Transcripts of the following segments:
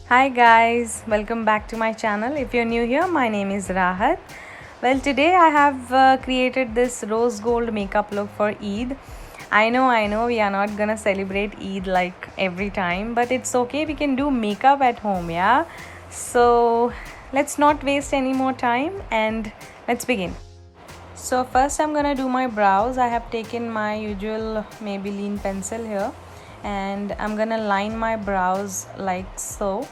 Hi guys, welcome back to my channel. If you're new here, my name is Rahat. Well, today I have created this rose gold makeup look for Eid. I know, we are not gonna celebrate Eid like every time, but it's okay. We can do makeup at home, yeah? So let's not waste any more time and let's begin. So first I'm gonna do my brows. I have taken my usual Maybelline pencil here and I'm gonna line my brows like so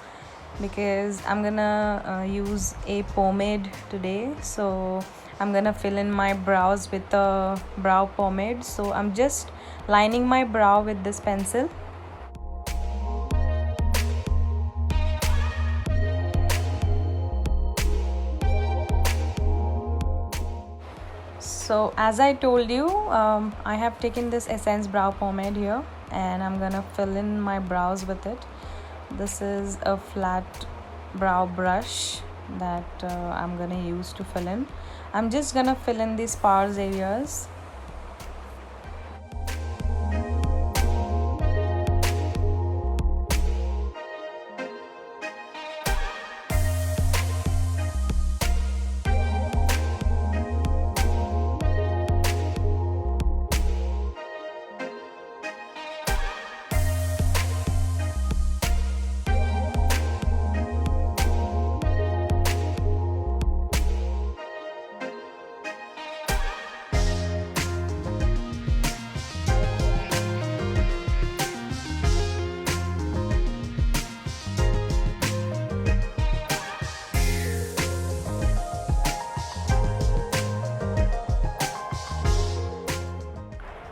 because I'm gonna use a pomade today. So I'm gonna fill in my brows with a brow pomade. So I'm just lining my brow with this pencil. So as I told you, I have taken this Essence brow pomade here and I'm gonna fill in my brows with it. This is a flat brow brush that I'm gonna use to fill in. I'm just gonna fill in the sparse areas.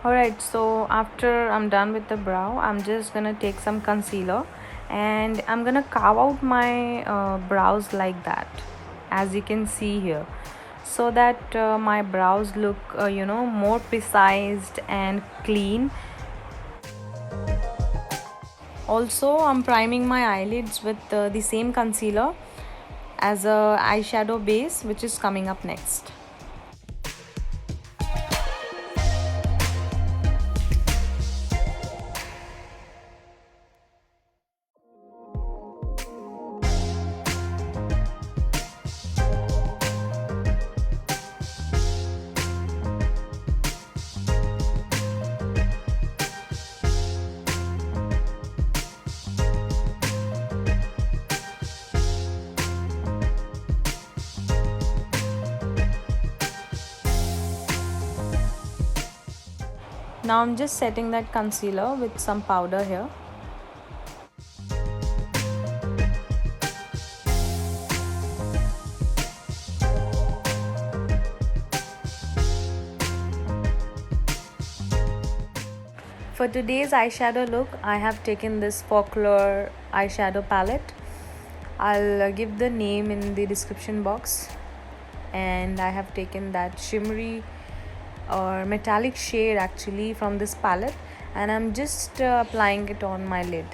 Alright, so after I'm done with the brow, I'm just gonna take some concealer and I'm gonna carve out my brows like that, as you can see here, so that my brows look more precise and clean. Also, I'm priming my eyelids with the same concealer as a eyeshadow base, which is coming up next. Now I'm just setting that concealer with some powder here. For today's eyeshadow look, I have taken this folklore eyeshadow palette. I'll give the name in the description box. And I have taken that shimmery or metallic shade actually from this palette, and I'm just applying it on my lid.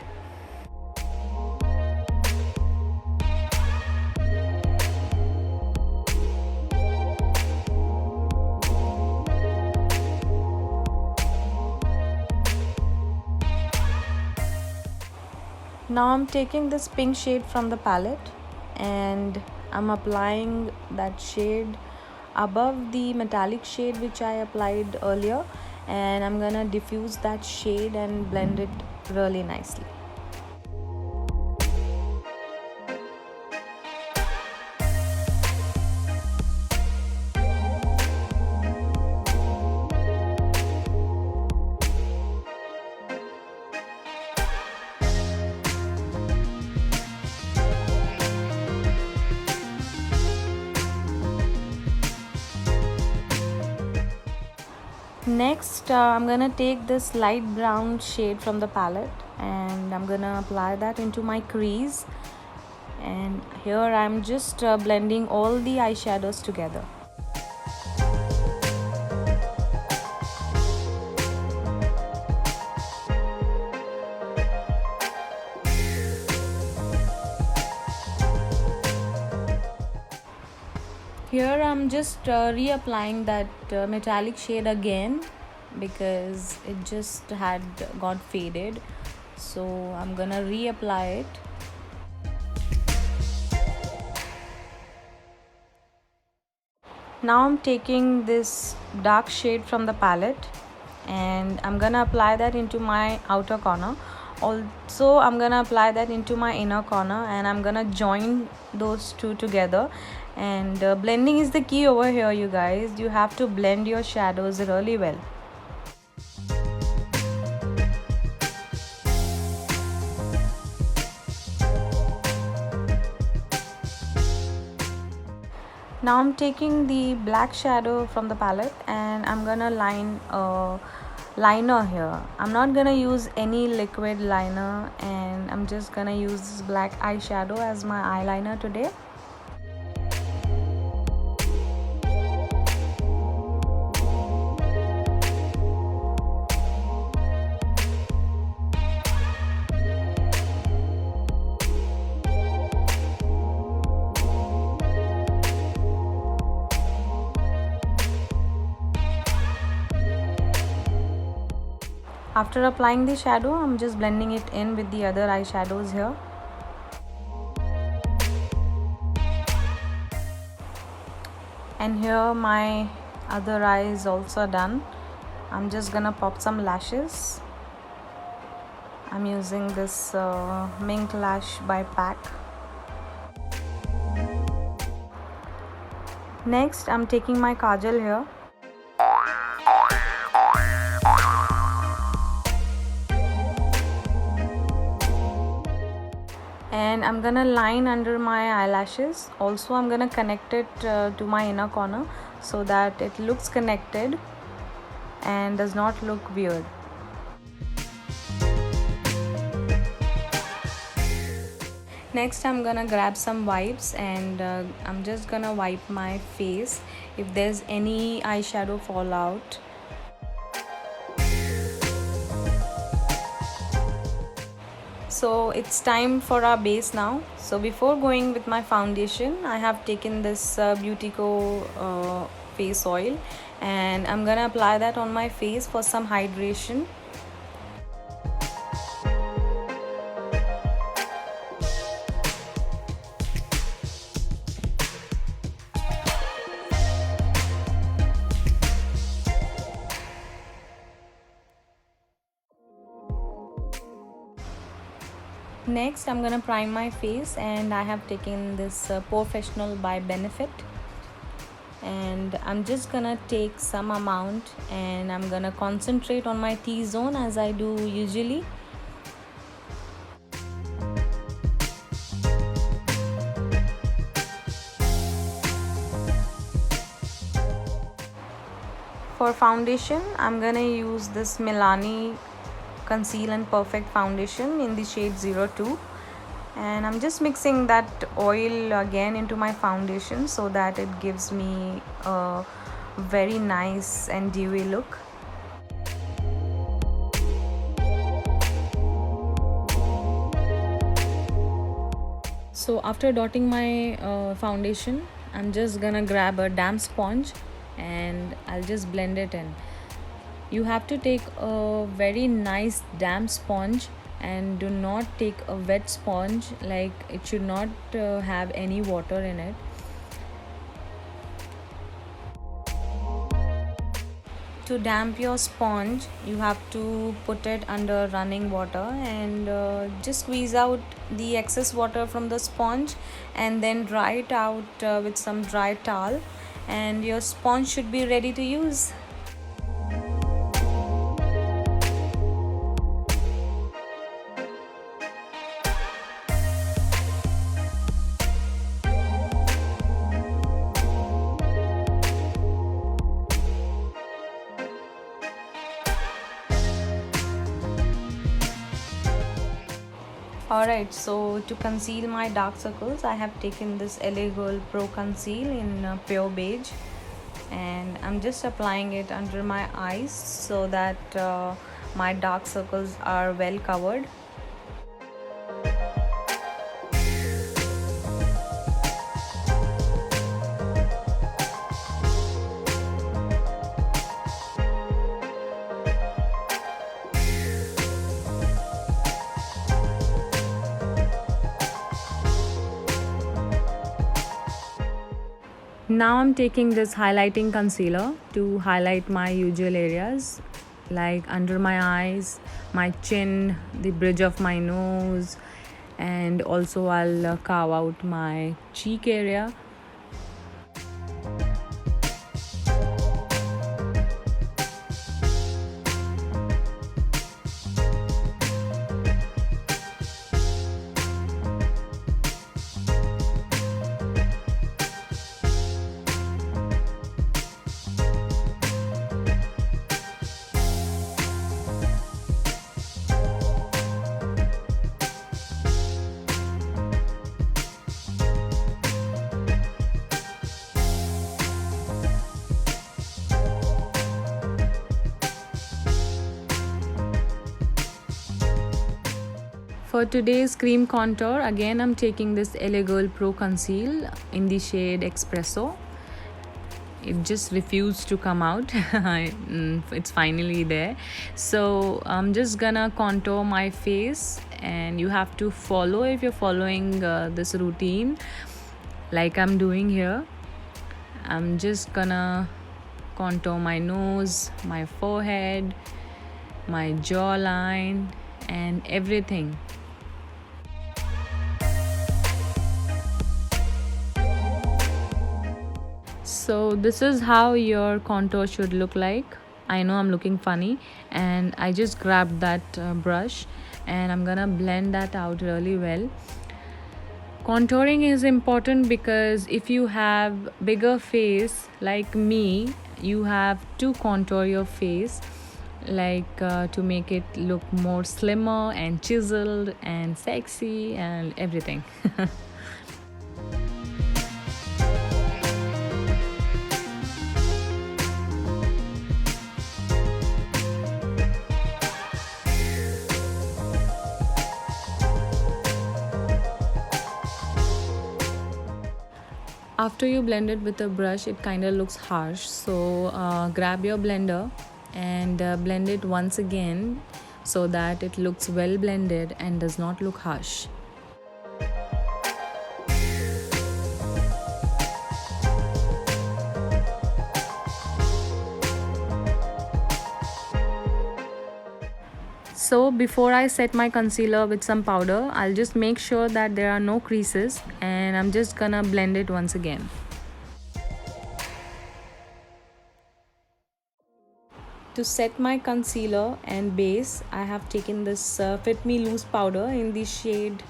Now I'm taking this pink shade from the palette and I'm applying that shade above the metallic shade which I applied earlier, and I'm gonna diffuse that shade and blend it really nicely. Next, I'm gonna take this light brown shade from the palette and I'm gonna apply that into my crease, and here I'm just blending all the eyeshadows together. Here I'm just reapplying that metallic shade again because it just had got faded, so I'm gonna reapply it. Now I'm taking this dark shade from the palette and I'm gonna apply that into my outer corner. Also I'm gonna apply that into my inner corner and I'm gonna join those two together. And blending is the key over here, you guys. You have to blend your shadows really well. Now I'm taking the black shadow from the palette and I'm gonna line a liner here. I'm not gonna use any liquid liner and I'm just gonna use this black eyeshadow as my eyeliner today. After applying the shadow, I'm just blending it in with the other eyeshadows here. And here my other eye is also done. I'm just gonna pop some lashes. I'm using this Mink Lash by Pack. Next, I'm taking my Kajal here. And I'm gonna line under my eyelashes. Also I'm gonna connect it to my inner corner so that it looks connected and does not look weird. Next I'm gonna grab some wipes and I'm just gonna wipe my face if there's any eyeshadow fallout. So it's time for our base now. So before going with my foundation, I have taken this Beautyco face oil and I'm gonna apply that on my face for some hydration. Next I'm gonna prime my face and I have taken this Professional by Benefit and I'm just gonna take some amount and I'm gonna concentrate on my T-zone as I do usually. For foundation, I'm gonna use this Milani Conceal and Perfect foundation in the shade 02 and I'm just mixing that oil again into my foundation so that it gives me a very nice and dewy look. So after dotting my foundation, I'm just gonna grab a damp sponge and I'll just blend it in. You have to take a very nice damp sponge and do not take a wet sponge, like it should not have any water in it. To damp your sponge, you have to put it under running water and just squeeze out the excess water from the sponge and then dry it out with some dry towel and your sponge should be ready to use. Alright, so to conceal my dark circles, I have taken this LA Girl Pro Conceal in pure beige and I'm just applying it under my eyes so that my dark circles are well covered. Now I'm taking this highlighting concealer to highlight my usual areas like under my eyes, my chin, the bridge of my nose, and also I'll carve out my cheek area. For today's cream contour, again I'm taking this LA Girl Pro Conceal in the shade Espresso. It just refused to come out. It's finally there. So I'm just gonna contour my face, and you have to follow if you're following this routine like I'm doing here. I'm just gonna contour my nose, my forehead, my jawline, and everything. So this is how your contour should look like. I know I'm looking funny, and I just grabbed that brush and I'm gonna blend that out really well. Contouring is important because if you have bigger face like me, you have to contour your face to make it look more slimmer and chiseled and sexy and everything. After you blend it with a brush, it kind of looks harsh, so grab your blender and blend it once again so that it looks well blended and does not look harsh. So before I set my concealer with some powder, I'll just make sure that there are no creases, and I'm just gonna blend it once again. To set my concealer and base, I have taken this Fit Me Loose powder in the shade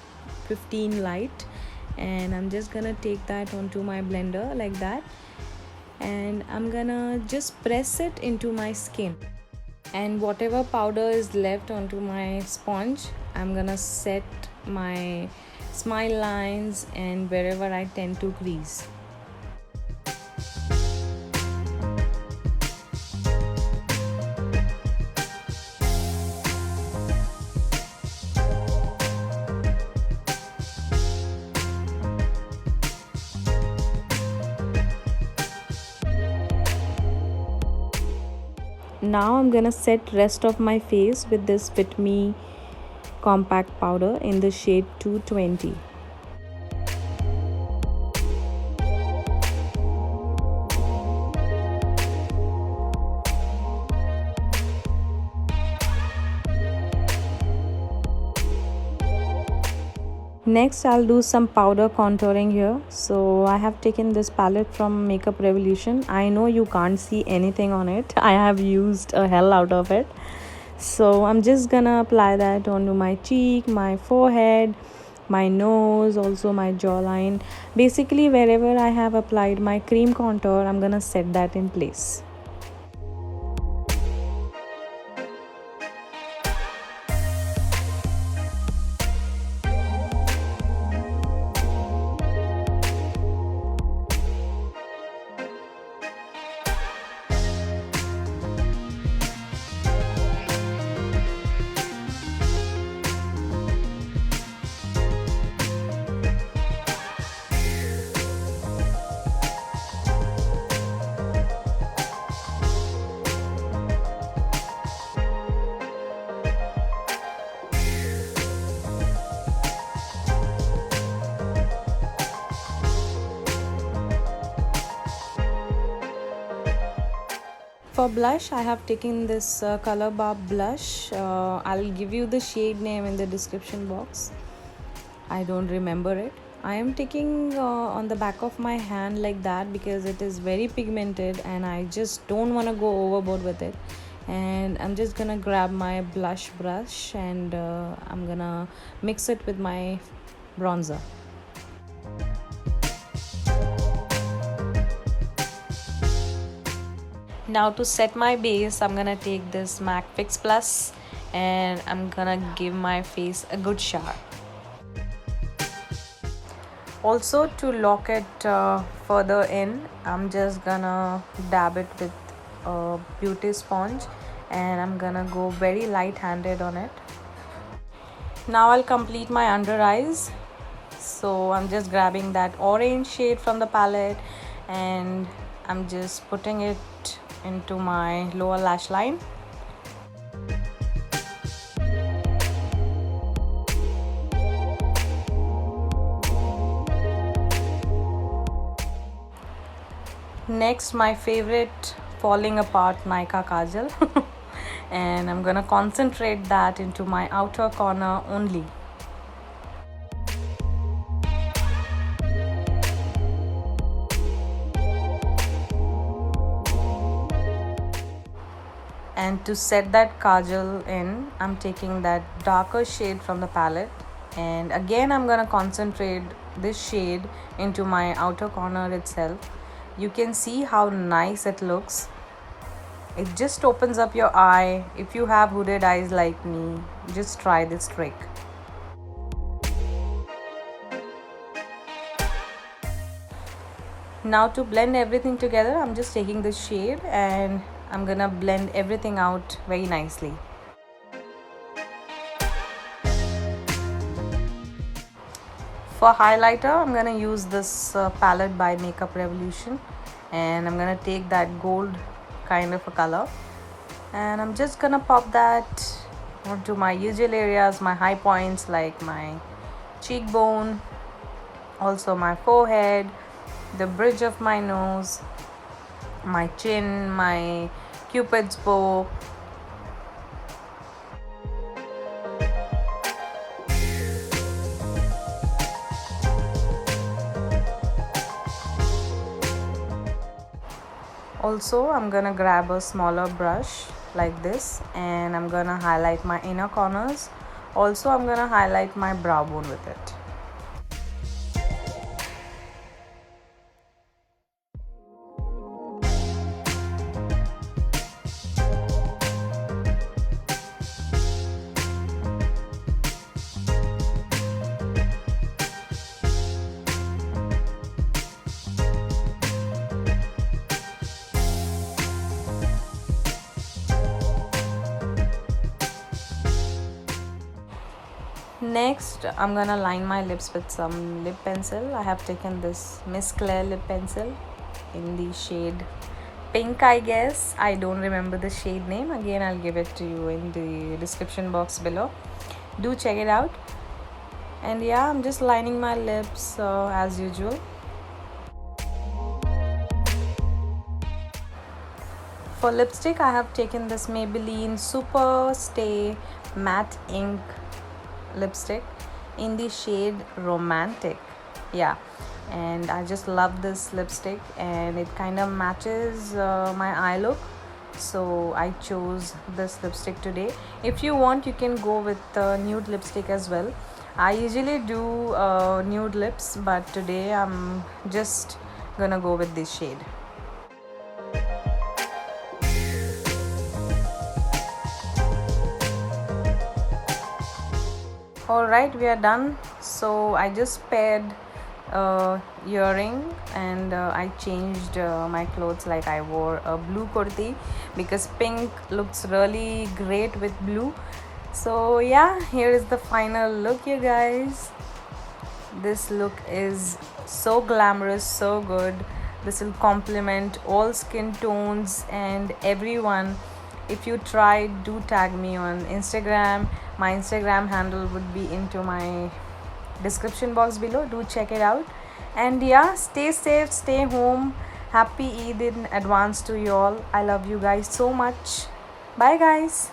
15 Light, and I'm just gonna take that onto my blender like that, and I'm gonna just press it into my skin. And whatever powder is left onto my sponge, I'm gonna set my smile lines and wherever I tend to crease. Now I'm gonna set rest of my face with this Fit Me compact powder in the shade 220. Next, I'll do some powder contouring here. So I have taken this palette from Makeup Revolution. I know you can't see anything on it. I have used a hell out of it. So I'm just gonna apply that onto my cheek, my forehead, my nose, also my jawline. Basically, wherever I have applied my cream contour, I'm gonna set that in place. For blush, I have taken this Color Bar blush. I'll give you the shade name in the description box. I don't remember it. I am taking on the back of my hand like that because it is very pigmented and I just don't want to go overboard with it. And I'm just gonna grab my blush brush and I'm gonna mix it with my bronzer. Now to set my base, I'm gonna take this MAC Fix Plus and I'm gonna give my face a good shower. Also, to lock it further in, I'm just gonna dab it with a beauty sponge and I'm gonna go very light-handed on it. Now I'll complete my under eyes. So I'm just grabbing that orange shade from the palette and I'm just putting it into my lower lash line. Next, my favorite falling apart Nykaa Kajal and I'm gonna concentrate that into my outer corner only. And to set that kajal in, I'm taking that darker shade from the palette and again I'm gonna concentrate this shade into my outer corner itself. You can see how nice it looks. It just opens up your eye. If you have hooded eyes like me, just try this trick. Now to blend everything together, I'm just taking this shade and I'm gonna blend everything out very nicely. For highlighter, I'm gonna use this palette by Makeup Revolution and I'm gonna take that gold kind of a color and I'm just gonna pop that onto my usual areas, my high points like my cheekbone, also my forehead, the bridge of my nose, my chin, my cupid's bow. Also, I'm gonna grab a smaller brush like this and I'm gonna highlight my inner corners. Also, I'm gonna highlight my brow bone with it. Next, I'm gonna line my lips with some lip pencil. I have taken this Miss Claire lip pencil in the shade pink, I guess. I don't remember the shade name. Again, I'll give it to you in the description box below. Do check it out. And yeah, I'm just lining my lips as usual. For lipstick, I have taken this Maybelline Superstay Matte Ink lipstick in the shade Romantic. Yeah, and I just love this lipstick and it kind of matches my eye look, so I chose this lipstick today. If you want, you can go with nude lipstick as well. I usually do nude lips, but today I'm just gonna go with this shade. Alright, we are done. So I just paired earring and I changed my clothes. Like I wore a blue kurti because pink looks really great with blue. So yeah, here is the final look, you guys. This look is so glamorous, so good. This will complement all skin tones and everyone. If you try, do tag me on Instagram. My Instagram handle would be into my description box below. Do check it out. And yeah, stay safe, stay home, Happy Eid in advance to you all. I love you guys so much. Bye guys.